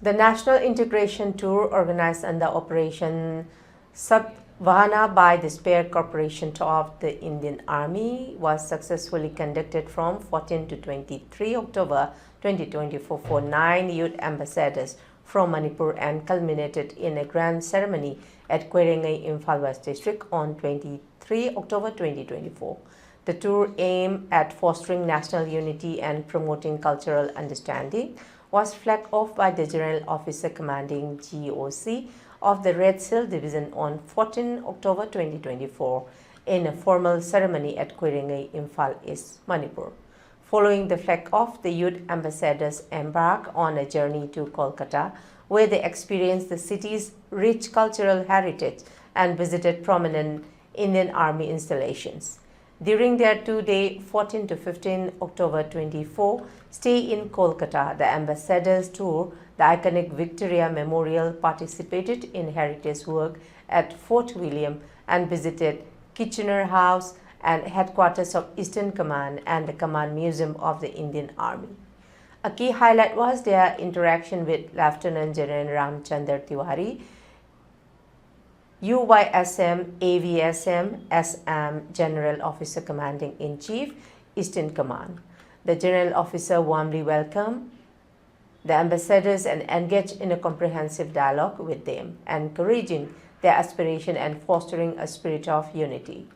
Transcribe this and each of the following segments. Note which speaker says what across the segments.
Speaker 1: The National Integration Tour, organized under Operation Sadvahana by the Spare Corporation of the Indian Army, was successfully conducted from 14 to 23 October 2024 for 9 youth ambassadors from Manipur and culminated in a grand ceremony at Kwerengai, Imphal West District on 23 October 2024. The tour, aimed at fostering national unity and promoting cultural understanding, was flagged off by the General Officer Commanding GOC of the Red Seal Division on 14 October 2024 in a formal ceremony at Kwerengai, Imphal East, Manipur. Following the flag off, the youth ambassadors embarked on a journey to Kolkata, where they experienced the city's rich cultural heritage and visited prominent Indian Army installations. During their two-day 14 to 15 October 24 stay in Kolkata, the ambassadors toured the iconic Victoria Memorial, participated in heritage work at Fort William, and visited Kitchener House and headquarters of Eastern Command and the Command Museum of the Indian Army. A key highlight was their interaction with Lieutenant General Ramchandra Tiwari, UYSM, AVSM, SM, General Officer Commanding-in-Chief, Eastern Command. The General Officer warmly welcomed the ambassadors and engaged in a comprehensive dialogue with them, encouraging their aspiration and fostering a spirit of unity.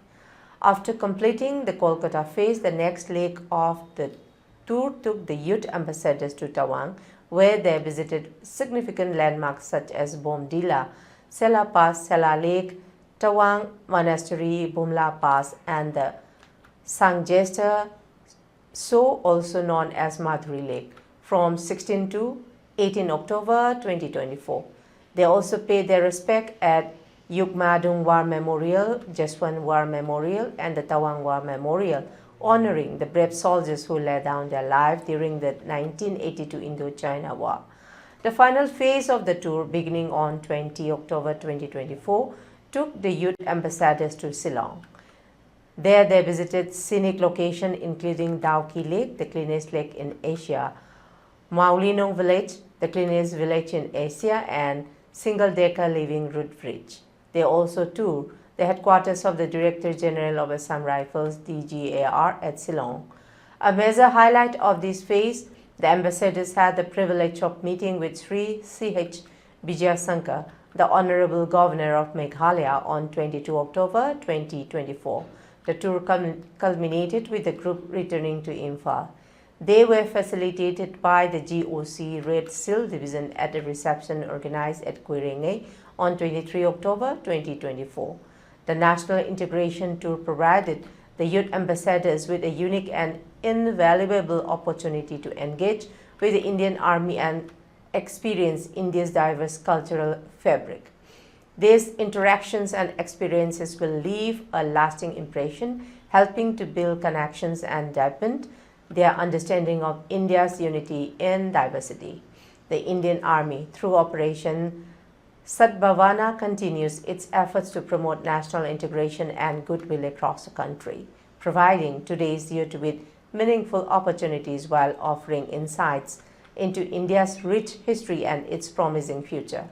Speaker 1: After completing the Kolkata phase, the next leg of the tour took the youth ambassadors to Tawang, where they visited significant landmarks such as Bomdila, Sela Pass, Sela Lake, Tawang Monastery, Bumla Pass, and the Sangjester, also known as Madhuri Lake, from 16 to 18 October 2024. They also paid their respect at Yukmadung War Memorial, Jeswan War Memorial, and the Tawang War Memorial, honoring the brave soldiers who laid down their lives during the 1982 Indo-China War. The final phase of the tour, beginning on 20 October 2024, took the youth ambassadors to Shillong. There they visited scenic locations including Dauki Lake, the cleanest lake in Asia, Maulinong Village, the cleanest village in Asia, and single-decker living root bridge. They also toured the headquarters of the Director General of Assam Rifles, DGAR, at Shillong. A major highlight of this phase, the ambassadors had the privilege of meeting with Sri C.H. Vijayasankar, the Honorable Governor of Meghalaya, on 22 October 2024. The tour culminated with the group returning to Imphal. They were facilitated by the GOC Red Seal Division at a reception organized at Kwerengai on 23 October 2024. The National Integration Tour provided the youth ambassadors with a unique and invaluable opportunity to engage with the Indian Army and experience India's diverse cultural fabric. These interactions and experiences will leave a lasting impression, helping to build connections and deepen their understanding of India's unity in diversity. The Indian Army, through Operation Sadbhavana, continues its efforts to promote national integration and goodwill across the country, providing today's youth with meaningful opportunities while offering insights into India's rich history and its promising future.